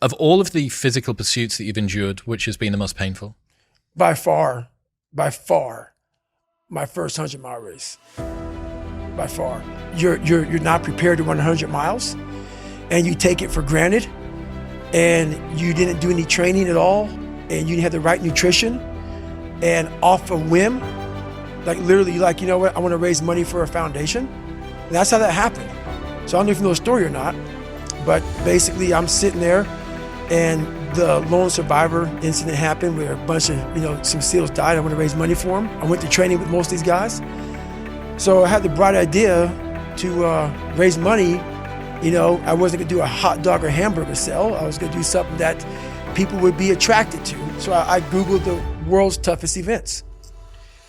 Of all of the physical pursuits that you've endured, which has been the most painful? By far, my first 100-mile race. By far. You're not prepared to run 100 miles, and you take it for granted, and you didn't do any training at all, and you didn't have the right nutrition, and off a whim, like literally, like, you know what, I want to raise money for a foundation. And that's how that happened. So I don't know if you know the story or not, but basically I'm sitting there, and the lone survivor incident happened where a bunch of, some SEALs died. I want to raise money for them. I went to training with most of these guys. So I had the bright idea to raise money. I wasn't gonna do a hot dog or hamburger sell. I was gonna do something that people would be attracted to. So I Googled the world's toughest events.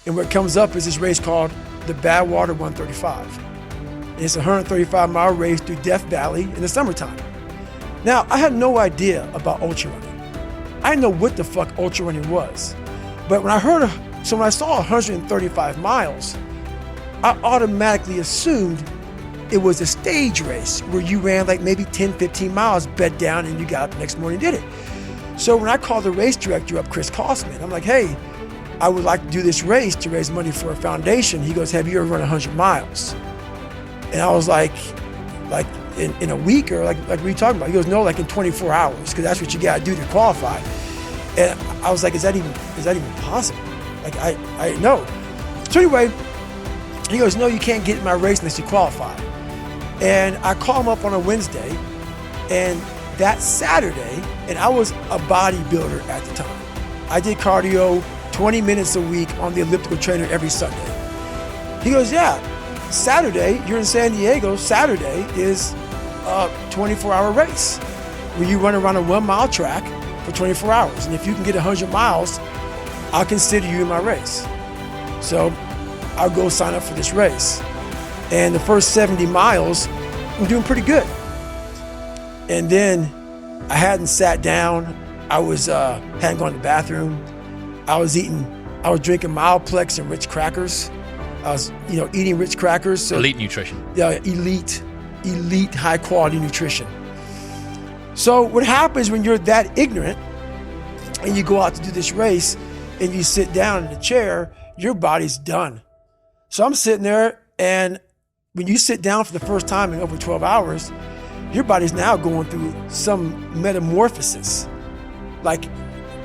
And what comes up is this race called the Badwater 135. And it's a 135-mile race through Death Valley in the summertime. Now, I had no idea about ultra running. I didn't know what the fuck ultra running was. But when I saw 135 miles, I automatically assumed it was a stage race where you ran like maybe 10, 15 miles, bed down, and you got up the next morning and did it. So when I called the race director up, Chris Kosman, I'm like, hey, I would like to do this race to raise money for a foundation. He goes, have you ever run 100 miles? And I was like in a week, or like what are you talking about? He goes, no, like in 24 hours, because that's what you gotta do to qualify. And I was like, is that even possible? Like I didn't know. So anyway, he goes, no, you can't get in my race unless you qualify. And I call him up on a Wednesday, and that Saturday, and I was a bodybuilder at the time. I did cardio 20 minutes a week on the elliptical trainer every Sunday. He goes, yeah, Saturday, you're in San Diego, Saturday is a 24-hour race where you run around a 1-mile track for 24 hours. And if you can get 100 miles, I'll consider you in my race. So I'll go sign up for this race. And the first 70 miles, I'm doing pretty good. And then I hadn't sat down. I hadn't gone to the bathroom. I was drinking Mileplex and Ritz crackers. I was, eating Ritz crackers. So, elite nutrition. Yeah, elite, high quality nutrition. So what happens when you're that ignorant and you go out to do this race and you sit down in the chair, your body's done. So I'm sitting there, and when you sit down for the first time in over 12 hours, your body's now going through some metamorphosis. Like,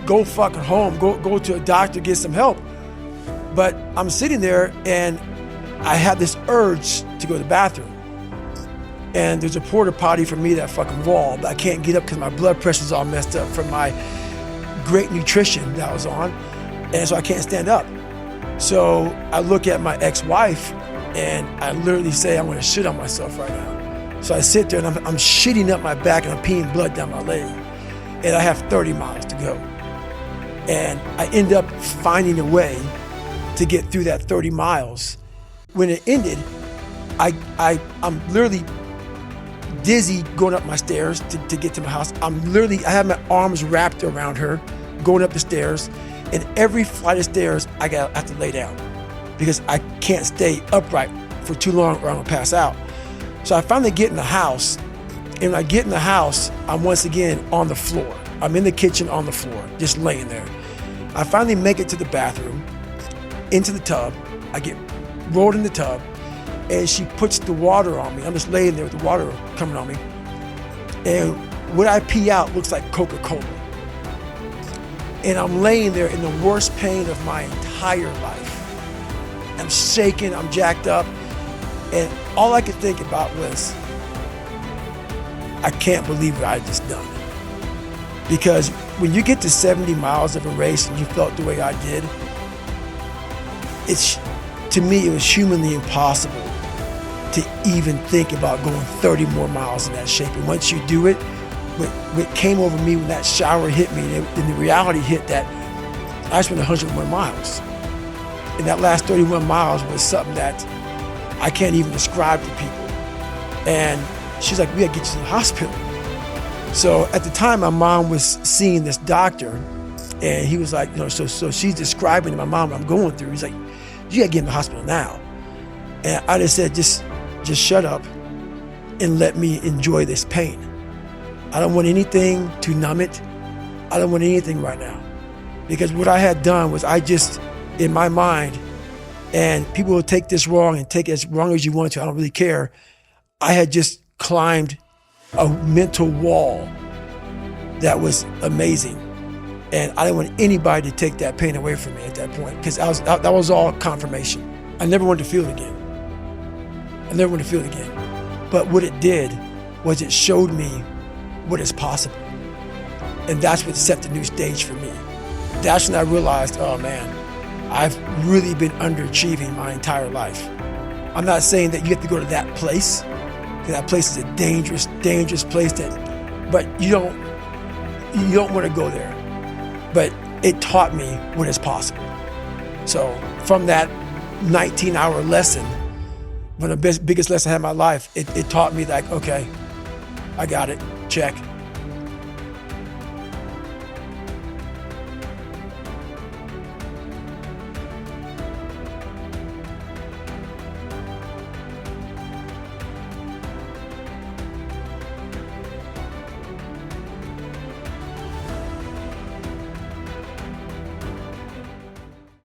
go fucking home, go to a doctor, get some help. But I'm sitting there, and I have this urge to go to the bathroom. And there's a porta potty for me, that fucking wall, but I can't get up because my blood pressure's all messed up from my great nutrition that I was on. And so I can't stand up. So I look at my ex-wife, and I literally say, I'm gonna shit on myself right now. So I sit there, and I'm shitting up my back, and I'm peeing blood down my leg. And I have 30 miles to go. And I end up finding a way to get through that 30 miles. When it ended, I'm literally dizzy going up my stairs to get to my house. I have my arms wrapped around her going up the stairs, and every flight of stairs I have to lay down because I can't stay upright for too long or I'm gonna pass out. So I finally get in the house, and when I get in the house, I'm once again on the floor. I'm in the kitchen on the floor, just laying there. I finally make it to the bathroom, into the tub. I get rolled in the tub, and she puts the water on me. I'm just laying there with the water coming on me. And what I pee out looks like Coca-Cola. And I'm laying there in the worst pain of my entire life. I'm shaking, I'm jacked up. And all I could think about was, I can't believe what I just done. Because when you get to 70 miles of a race and you felt the way I did, to me, it was humanly impossible to even think about going 30 more miles in that shape. And once you do it, what came over me when that shower hit me, and the reality hit that I spent 101 miles. And that last 31 miles was something that I can't even describe to people. And she's like, we gotta get you to the hospital. So at the time, my mom was seeing this doctor, and he was like, so she's describing to my mom what I'm going through. He's like, you gotta get in the hospital now. And I just said, just shut up and let me enjoy this pain. I don't want anything to numb it. I don't want anything right now. Because what I had done was I just, in my mind, and people will take this wrong and take it as wrong as you want to, I don't really care. I had just climbed a mental wall that was amazing. And I didn't want anybody to take that pain away from me at that point, because that was all confirmation. I never wanted to feel it again. I never wanted to feel it again. But what it did was it showed me what is possible. And that's what set the new stage for me. That's when I realized, oh man, I've really been underachieving my entire life. I'm not saying that you have to go to that place, because that place is a dangerous, dangerous place but you don't want to go there. But it taught me what is possible. So from that 19-hour lesson, one of the biggest lessons I had in my life, it taught me that, okay, I got it, check.